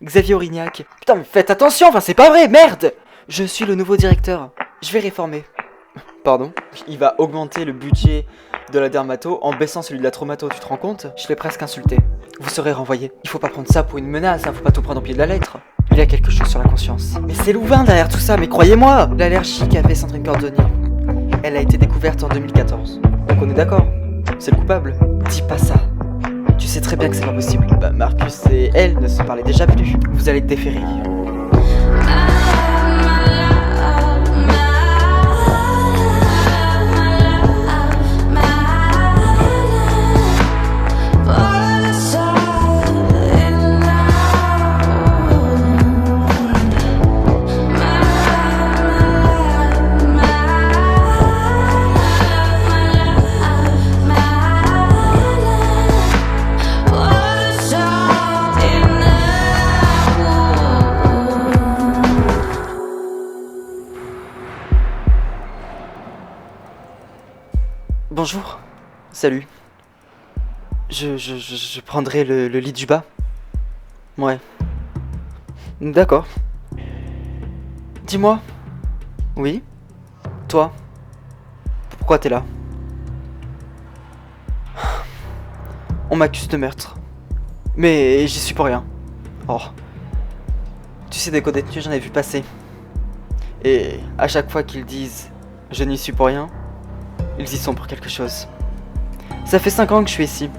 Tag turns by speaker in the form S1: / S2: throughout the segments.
S1: Xavier Aurignac. Putain, mais faites attention, enfin c'est pas vrai, merde! Je suis le nouveau directeur. Je vais réformer. Pardon? Il va augmenter le budget de la dermato en baissant celui de la traumato, tu te rends compte? Je l'ai presque insulté. Vous serez renvoyé. Il faut pas prendre ça pour une menace, hein, faut pas tout prendre au pied de la lettre. Il y a quelque chose sur la conscience. Mais c'est Louvain derrière tout ça, mais croyez-moi! L'allergie qu'a fait Sandrine Cordonnier, elle a été découverte en 2014. Donc on est d'accord? C'est le coupable? Dis pas ça. Tu sais très bien que c'est pas possible. Bah Marcus et elle ne se parlaient déjà plus. Vous allez te déférer. Bonjour. Salut. Je prendrai le lit du bas. Ouais. D'accord. Dis-moi. Oui? Toi? Pourquoi t'es là? On m'accuse de meurtre. Mais j'y suis pour rien. Oh. Tu sais, des co-détenus, j'en ai vu passer. Et à chaque fois qu'ils disent « je n'y suis pour rien », ils y sont pour quelque chose. Ça fait 5 ans que je suis ici.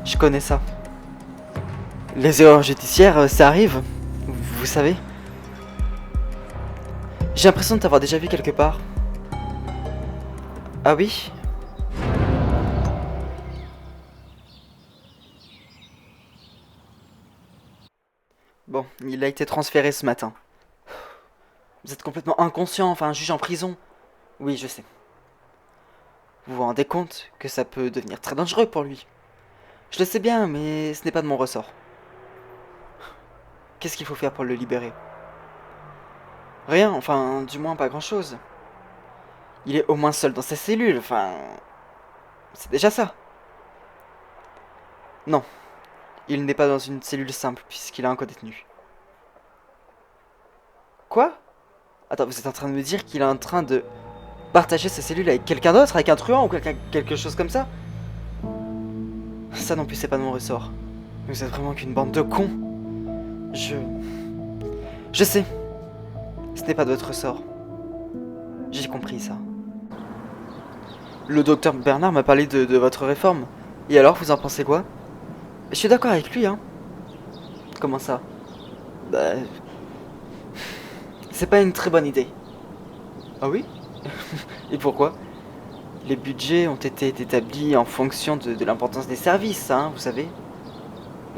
S1: Je connais ça. Les erreurs judiciaires, ça arrive. Vous savez. J'ai l'impression de t'avoir déjà vu quelque part. Ah oui? Bon, il a été transféré ce matin. Vous êtes complètement inconscient, enfin un juge en prison. Oui, je sais. Vous vous rendez compte que ça peut devenir très dangereux pour lui. Je le sais bien, mais ce n'est pas de mon ressort. Qu'est-ce qu'il faut faire pour le libérer? Rien, enfin, du moins pas grand-chose. Il est au moins seul dans sa cellule, enfin... C'est déjà ça. Non, il n'est pas dans une cellule simple, puisqu'il a un co-détenu. Quoi? Attends, vous êtes en train de me dire qu'il est en train de partager sa cellule avec quelqu'un d'autre, avec un truand ou quelque chose comme ça? Ça non plus, c'est pas de mon ressort. Vous êtes vraiment qu'une bande de cons. Je sais. Ce n'est pas de votre ressort. J'ai compris ça. Le docteur Bernard m'a parlé de votre réforme. Et alors, vous en pensez quoi? Je suis d'accord avec lui, hein. Comment ça? Bah... C'est pas une très bonne idée. Ah oui? Et pourquoi? Les budgets ont été établis en fonction de l'importance des services, hein, vous savez.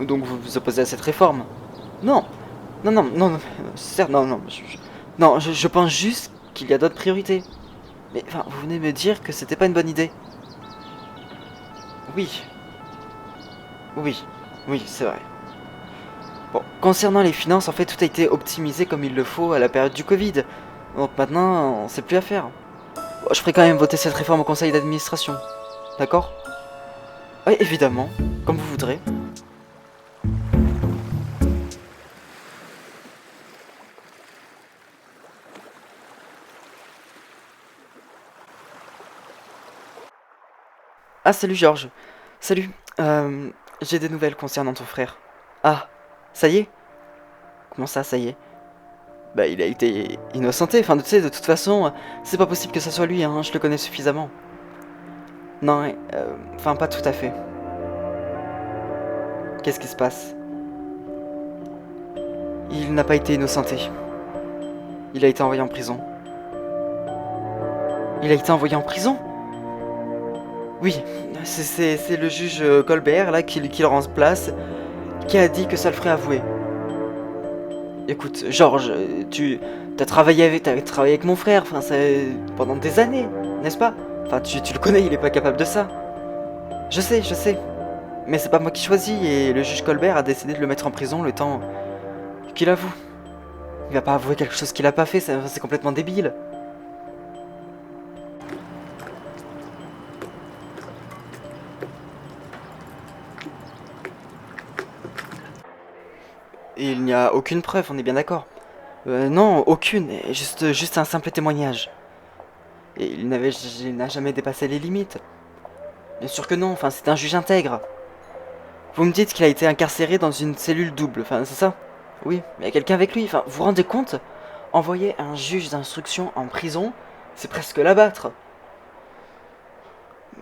S1: Donc vous vous opposez à cette réforme? Non. Non, non, non, non, certes, non, non. Non, je pense juste qu'il y a d'autres priorités. Mais enfin, vous venez me dire que c'était pas une bonne idée. Oui. Oui. Oui, c'est vrai. Bon, concernant les finances, en fait, tout a été optimisé comme il le faut à la période du Covid. Donc maintenant, on sait plus à faire. Bon, je ferai quand même voter cette réforme au conseil d'administration. D'accord? Oui, évidemment. Comme vous voudrez. Ah, salut Georges. Salut. J'ai des nouvelles concernant ton frère. Ah, ça y est? Comment ça y est? Bah, il a été innocenté. Enfin, tu sais, de toute façon, c'est pas possible que ça soit lui, hein. Je le connais suffisamment. Non, enfin, pas tout à fait. Qu'est-ce qui se passe? Il n'a pas été innocenté. Il a été envoyé en prison. Il a été envoyé en prison? Oui, c'est le juge Colbert, là, qui le remplace, qui a dit que ça le ferait avouer. Écoute, Georges, t'as travaillé avec mon frère, enfin, pendant des années, n'est-ce pas? Enfin, tu le connais, il est pas capable de ça. Je sais. Mais c'est pas moi qui choisis, et le juge Colbert a décidé de le mettre en prison le temps qu'il avoue. Il va pas avouer quelque chose qu'il a pas fait, c'est complètement débile. il n'y a aucune preuve, on est bien d'accord. Non, aucune, juste un simple témoignage. Et il n'a jamais dépassé les limites. Bien sûr que non, enfin c'est un juge intègre. Vous me dites qu'il a été incarcéré dans une cellule double, enfin c'est ça? Oui, mais il y a quelqu'un avec lui, enfin vous vous rendez compte? Envoyer un juge d'instruction en prison, c'est presque l'abattre.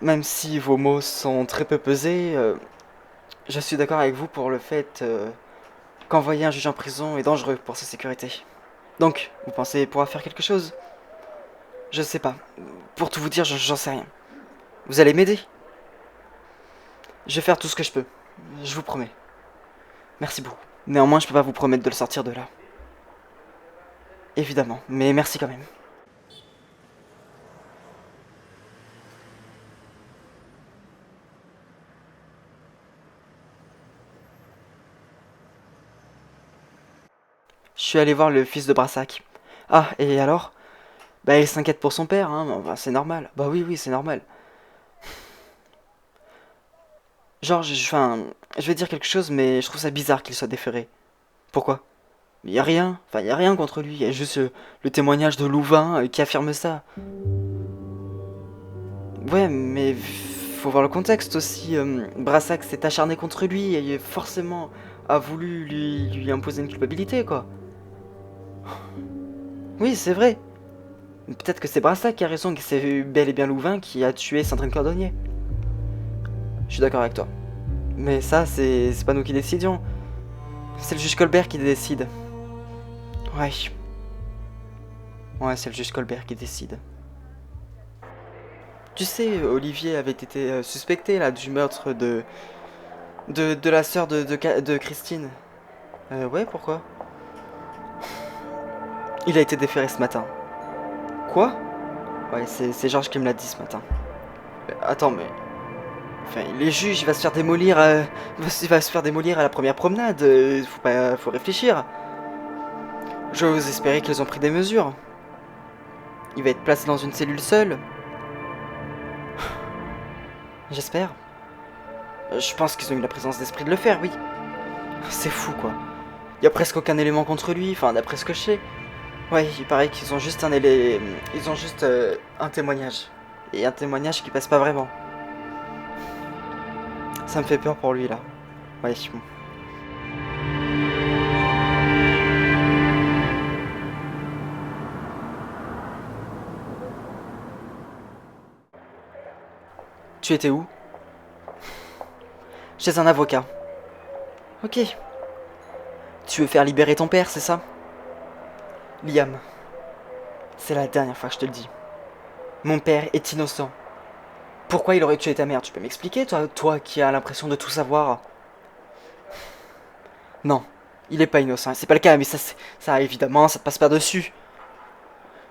S1: Même si vos mots sont très peu pesés, je suis d'accord avec vous pour le fait qu'envoyer un juge en prison est dangereux pour sa sécurité. Donc, vous pensez pouvoir faire quelque chose? Je sais pas. Pour tout vous dire, j'en sais rien. Vous allez m'aider? Je vais faire tout ce que je peux. Je vous promets. Merci beaucoup. Néanmoins, je peux pas vous promettre de le sortir de là. Évidemment, mais merci quand même. Je suis allé voir le fils de Brassac. Ah, et alors? Bah, il s'inquiète pour son père, hein, bah, c'est normal. Bah oui, oui, c'est normal. Genre, enfin, je vais dire quelque chose, mais je trouve ça bizarre qu'il soit déféré. Pourquoi? Y a rien, enfin y a rien contre lui, y a juste le témoignage de Louvain qui affirme ça. Ouais, mais faut voir le contexte aussi. Brassac s'est acharné contre lui et forcément a voulu lui imposer une culpabilité, quoi. Oui, c'est vrai. Peut-être que c'est Brassac qui a raison, que c'est bel et bien Louvain qui a tué Sandrine Cordonnier. Je suis d'accord avec toi. Mais ça, c'est pas nous qui décidions. C'est le juge Colbert qui décide. Ouais. Ouais, c'est le juge Colbert qui décide. Tu sais, Olivier avait été suspecté là du meurtre de la sœur de Christine. Ouais, pourquoi? Il a été déféré ce matin. Quoi? Ouais, c'est Georges qui me l'a dit ce matin. Attends, mais... Enfin, les juges, il va se faire démolir, il va se faire démolir à la première promenade. Faut réfléchir. J'ose espérer qu'ils ont pris des mesures. Il va être placé dans une cellule seule. J'espère. Je pense qu'ils ont eu la présence d'esprit de le faire, oui. C'est fou, quoi. Y a presque aucun élément contre lui, enfin, d'après ce que je sais. Ouais, il paraît qu'ils ont juste ils ont juste un témoignage. Et un témoignage qui passe pas vraiment. Ça me fait peur pour lui, là. Ouais, bon. Tu étais où? Chez un avocat. Ok. Tu veux faire libérer ton père, c'est ça? Liam, c'est la dernière fois que je te le dis. Mon père est innocent. Pourquoi il aurait tué ta mère? Tu peux m'expliquer, toi qui as l'impression de tout savoir? Non, il est pas innocent. C'est pas le cas, mais ça évidemment, ça te passe par-dessus.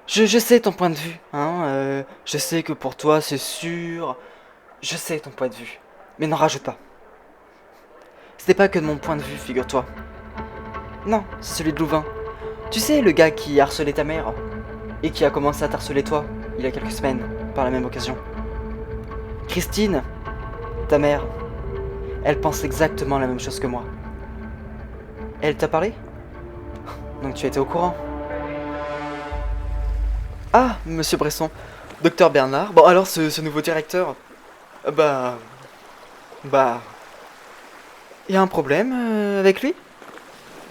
S1: Je sais ton point de vue, hein. Je sais que pour toi, c'est sûr. Je sais ton point de vue. Mais n'en rajoute pas. C'était pas que de mon point de vue, figure-toi. Non, c'est celui de Louvain. Tu sais, le gars qui harcelait ta mère et qui a commencé à t'harceler toi, il y a quelques semaines, par la même occasion. Christine, ta mère, elle pense exactement la même chose que moi. Elle t'a parlé? Donc tu étais au courant? Ah, monsieur Bresson, docteur Bernard. Bon, alors ce nouveau directeur, bah... Bah... Il y a un problème avec lui?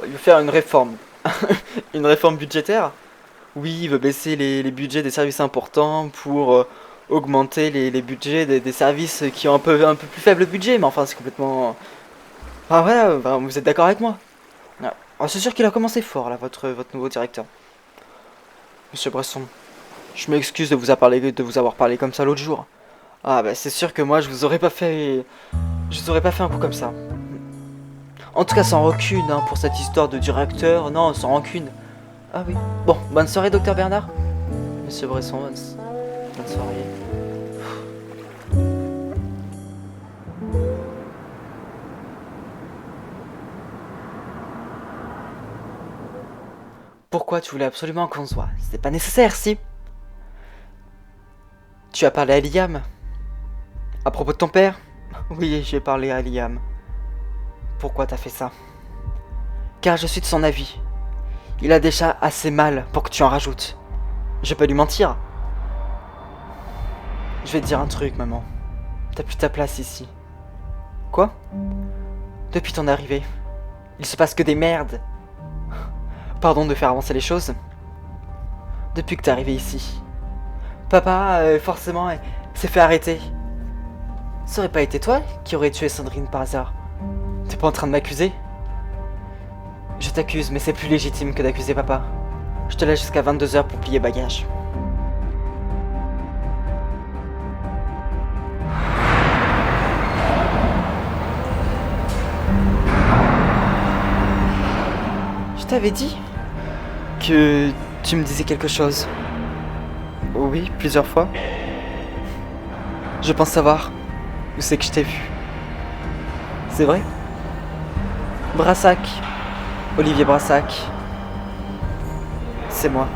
S1: Il veut faire une réforme. Une réforme budgétaire? Oui, il veut baisser les budgets des services importants pour augmenter les budgets des services qui ont un peu plus faible budget, mais enfin c'est complètement... Ah voilà, bah, vous êtes d'accord avec moi? Ah, ah, c'est sûr qu'il a commencé fort là, votre nouveau directeur. Monsieur Bresson, je m'excuse de vous avoir parlé comme ça l'autre jour. Ah bah c'est sûr que moi je vous aurais pas fait un coup comme ça. En tout cas sans rancune hein, pour cette histoire de directeur, non sans rancune. Ah oui. Bon, bonne soirée docteur Bernard. Monsieur Bresson, bonne soirée. Pourquoi tu voulais absolument qu'on se voit? C'était pas nécessaire, si? Tu as parlé à Liam? À propos de ton père? Oui, j'ai parlé à Liam. Pourquoi t'as fait ça? car je suis de son avis. Il a déjà assez mal pour que tu en rajoutes. Je peux lui mentir. Je vais te dire un truc, maman. T'as plus ta place ici. Quoi? Depuis ton arrivée, il se passe que des merdes. Pardon de faire avancer les choses. Depuis que t'es arrivé ici. Papa, forcément, s'est fait arrêter. Ça aurait pas été toi qui aurais tué Sandrine par hasard? T'es pas en train de m'accuser? Je t'accuse, mais c'est plus légitime que d'accuser papa. Je te laisse jusqu'à 22h pour plier bagages. Je t'avais dit que tu me disais quelque chose. Oui, plusieurs fois. Je pense savoir où c'est que je t'ai vu. C'est vrai? Brassac. Olivier Brassac. C'est moi.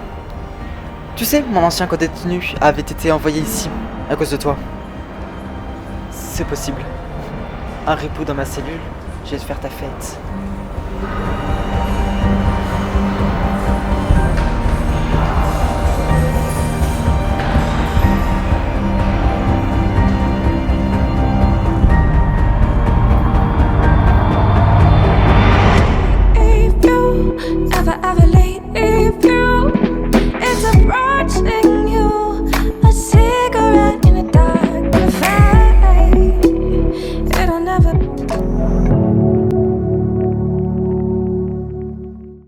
S1: Tu sais, mon ancien co-détenu avait été envoyé ici, à cause de toi. C'est possible. Un ripou dans ma cellule, je vais te faire ta fête.